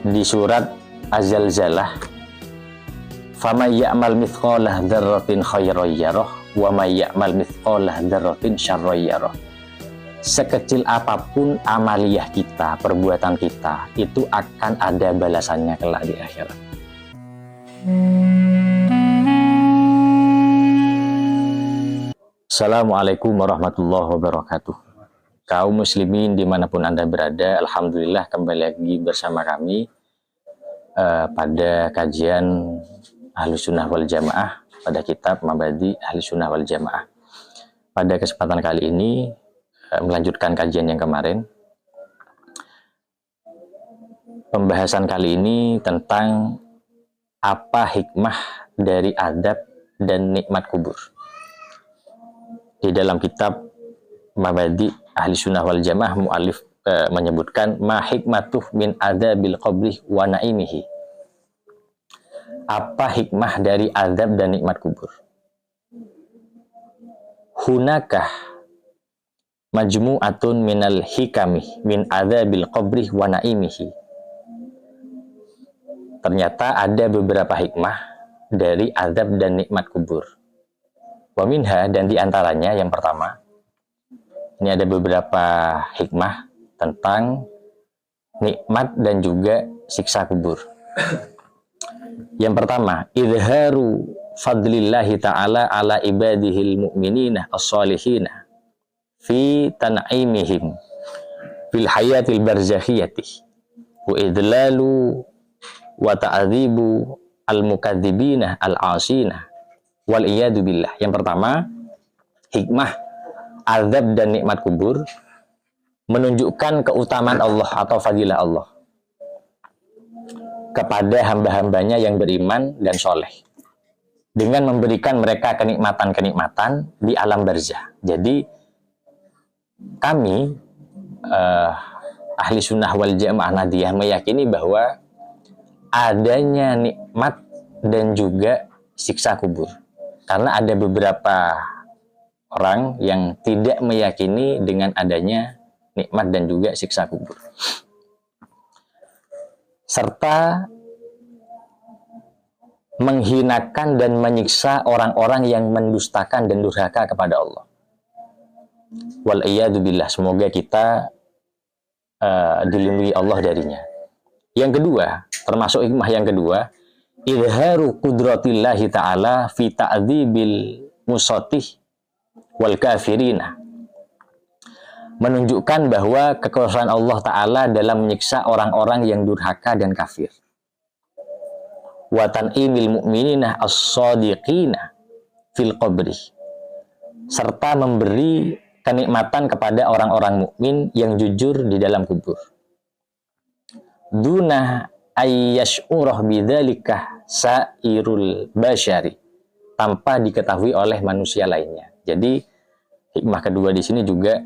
di surat Az-Zalzalah, "Faman ya'mal mithqala dzarratin khairan yarah wa may ya'mal mithqala dzarratin syarran yarah." Sekecil apapun amaliyah kita, perbuatan kita, itu akan ada balasannya kelak di akhirat. Assalamualaikum warahmatullahi wabarakatuh. Kaum muslimin dimanapun Anda berada, alhamdulillah kembali lagi bersama kami pada kajian Ahlus Sunnah wal Jamaah pada kitab Mabadi Ahlus Sunnah wal Jamaah. Pada kesempatan kali ini melanjutkan kajian yang kemarin. Pembahasan kali ini tentang apa hikmah dari adab dan nikmat kubur. Di dalam kitab Mabadi Ahli Sunnah wal Jamaah, mu'alif menyebutkan ma hikmatuh min adabil qabri wa naimihi. Apa hikmah dari adab dan nikmat kubur? Hunakah majmu'atun minal hikami min adabil qabri wa naimihi. Ternyata ada beberapa hikmah dari adab dan nikmat kubur. Wa minha, dan diantaranya yang pertama, ini ada beberapa hikmah tentang nikmat dan juga siksa kubur. Yang pertama, idharu fadlillahi ta'ala ala ibadihil mu'minina as-salihina fi tan'imihim fil hayatil barzakhiyati wa idlalu wa ta'adhibu al-mukadzibina al-asina wal iyadu billah. Yang pertama, hikmah azab dan nikmat kubur menunjukkan keutamaan Allah atau fadilah Allah kepada hamba-hambanya yang beriman dan soleh dengan memberikan mereka kenikmatan-kenikmatan di alam barzah. Jadi kami Ahli Sunnah wal Jamaah Nadiyah meyakini bahwa adanya nikmat dan juga siksa kubur, karena ada beberapa orang yang tidak meyakini dengan adanya nikmat dan juga siksa kubur, serta menghinakan dan menyiksa orang-orang yang mendustakan dan durhaka kepada Allah. Wal iyadu billah, semoga kita dilindungi Allah darinya. Yang kedua, termasuk hikmah yang kedua, idharu qudratillahi ta'ala fi ta'dzibil musatih wal kafirina. Menunjukkan bahwa kekuasaan Allah Ta'ala dalam menyiksa orang-orang yang durhaka dan kafir. Wa tan'imil mu'minina as-sadiqina fil qabri, serta memberi kenikmatan kepada orang-orang mukmin yang jujur di dalam kubur. Duna ayyash'urah bidzalika sairul basyari, tanpa diketahui oleh manusia lainnya. Jadi hikmah kedua di sini juga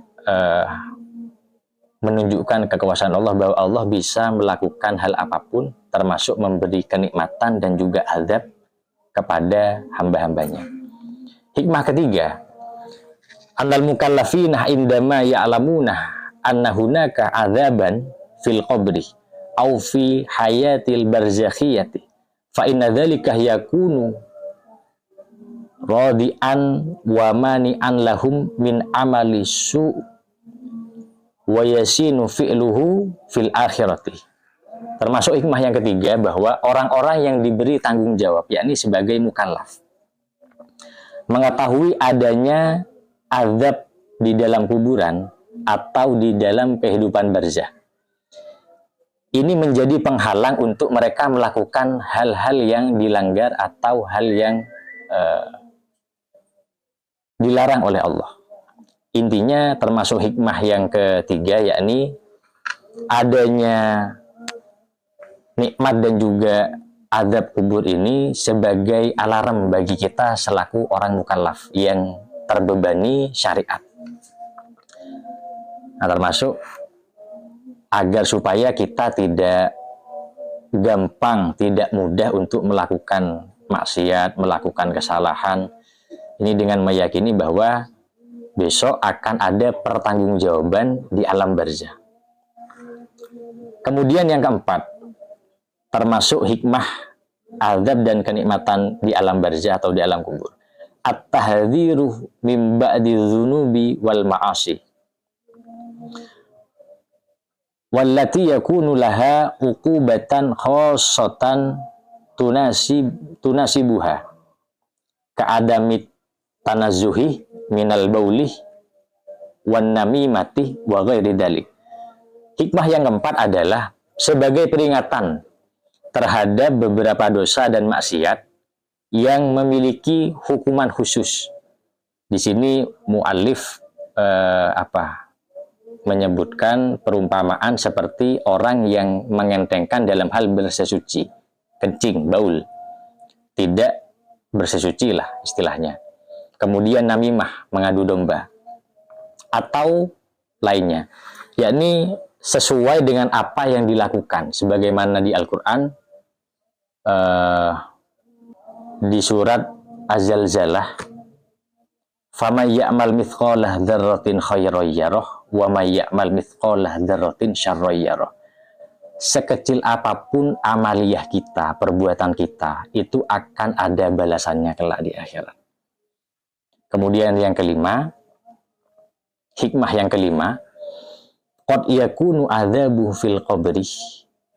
menunjukkan kekuasaan Allah, bahwa Allah bisa melakukan hal apapun, termasuk memberi kenikmatan dan juga azab kepada hamba-hambanya. Hikmah ketiga, annal mukallafina indama ya'lamuna anna hunaka azaban fil qabri au fi hayatil barzakhiyati fa inna dzalika yakunu radi'an wa mani'an lahum min amali su' wa yasinu fi'luhu fil akhirati. Termasuk hikmah yang ketiga, bahwa orang-orang yang diberi tanggung jawab, yakni sebagai mukallaf, mengetahui adanya azab di dalam kuburan atau di dalam kehidupan barzah, ini menjadi penghalang untuk mereka melakukan hal-hal yang dilanggar atau hal yang dilarang oleh Allah. Intinya termasuk hikmah yang ketiga, yakni adanya nikmat dan juga azab kubur ini sebagai alarm bagi kita selaku orang mukallaf yang terbebani syariat. Nah, termasuk agar supaya kita tidak gampang, tidak mudah untuk melakukan maksiat, melakukan kesalahan. Ini dengan meyakini bahwa besok akan ada pertanggungjawaban di alam barzah. Kemudian yang keempat, termasuk hikmah azab dan kenikmatan di alam barzah atau di alam kubur. At-tahdhiru min ba'di dzunubi wal ma'asi. Wallati yakunu laha uqubatan khassatan tunasibuha ka'adamit tanazzuhi minal baulih wan namimati wa ghairi dalik. Hikmah yang keempat adalah sebagai peringatan terhadap beberapa dosa dan maksiat yang memiliki hukuman khusus. Di sini muallif menyebutkan perumpamaan seperti orang yang mengentengkan dalam hal bersesuci, kencing, baul, tidak bersesuci lah istilahnya. Kemudian namimah, mengadu domba, atau lainnya, yakni sesuai dengan apa yang dilakukan, sebagaimana di Al-Quran di surat Az-Zalzalah, faman ya'mal mithqala dzarratin khairan yarah wa may ya'mal mithqala dzarratin syarran yarah. Sekecil apapun amaliyah kita, perbuatan kita, itu akan ada balasannya kelak di akhirat. Kemudian yang kelima, hikmah yang kelima, qad yakunu adzabu fil qabri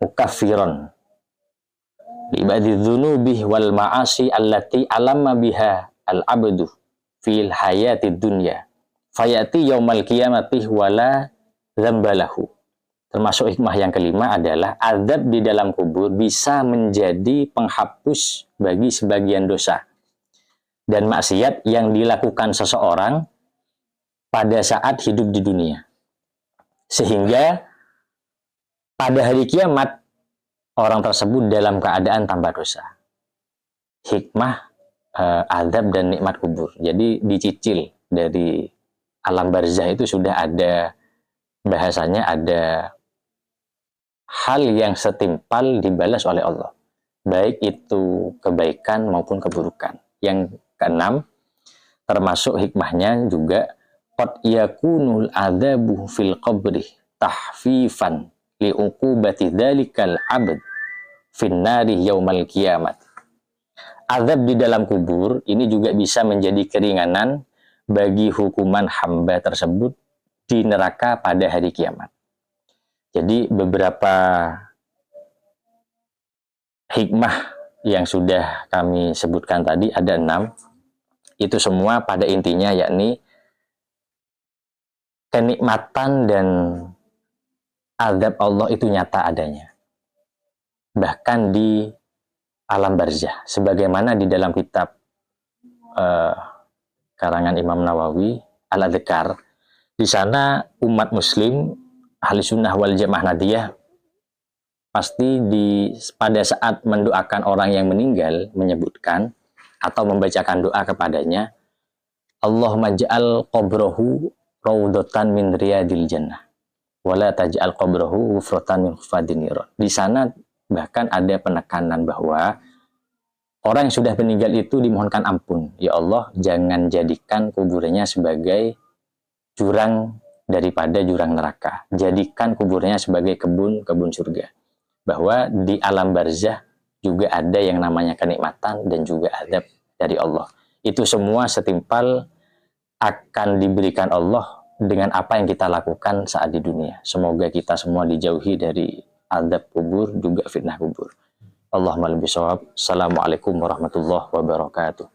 mukaffiran li ba'di dzunubi wal ma'asi allati alamma biha al-'abdu fil hayati dunya fayati yaumal qiyamati wala dzambalahu. Termasuk hikmah yang kelima adalah azab di dalam kubur bisa menjadi penghapus bagi sebagian dosa dan maksiat yang dilakukan seseorang pada saat hidup di dunia, sehingga pada hari kiamat orang tersebut dalam keadaan tanpa dosa. Hikmah azab dan nikmat kubur. Jadi dicicil dari alam barzah itu sudah ada bahasanya, ada hal yang setimpal dibalas oleh Allah, baik itu kebaikan maupun keburukan. Yang keenam, termasuk hikmahnya juga qad yakunul adzabu fil qabri tahfifan li uqubati dzalikal 'abd fin nari yaumal kiamat. Azab di dalam kubur ini juga bisa menjadi keringanan bagi hukuman hamba tersebut di neraka pada hari kiamat. Jadi beberapa hikmah yang sudah kami sebutkan tadi ada 6. Itu semua pada intinya yakni kenikmatan dan azab Allah itu nyata adanya. Bahkan di alam barzah. Sebagaimana di dalam kitab karangan Imam Nawawi, Al-Adhkar. Di sana umat muslim Ahli Sunnah wal Jamaah Nadiyah pasti pada saat mendoakan orang yang meninggal menyebutkan atau membacakan doa kepadanya, Allahumma ja'al qabrahu raudhatan min riyadil jannah wala taj'al qabrahu ghufratan min khufadin niran. Di sana bahkan ada penekanan bahwa orang yang sudah meninggal itu dimohonkan ampun. Ya Allah, jangan jadikan kuburnya sebagai jurang daripada jurang neraka. Jadikan kuburnya sebagai kebun surga. Bahwa di alam barzah juga ada yang namanya kenikmatan dan juga azab dari Allah. Itu semua setimpal akan diberikan Allah dengan apa yang kita lakukan saat di dunia. Semoga kita semua dijauhi dari azab kubur, juga fitnah kubur. Allahumma lebih shawab. Assalamualaikum warahmatullahi wabarakatuh.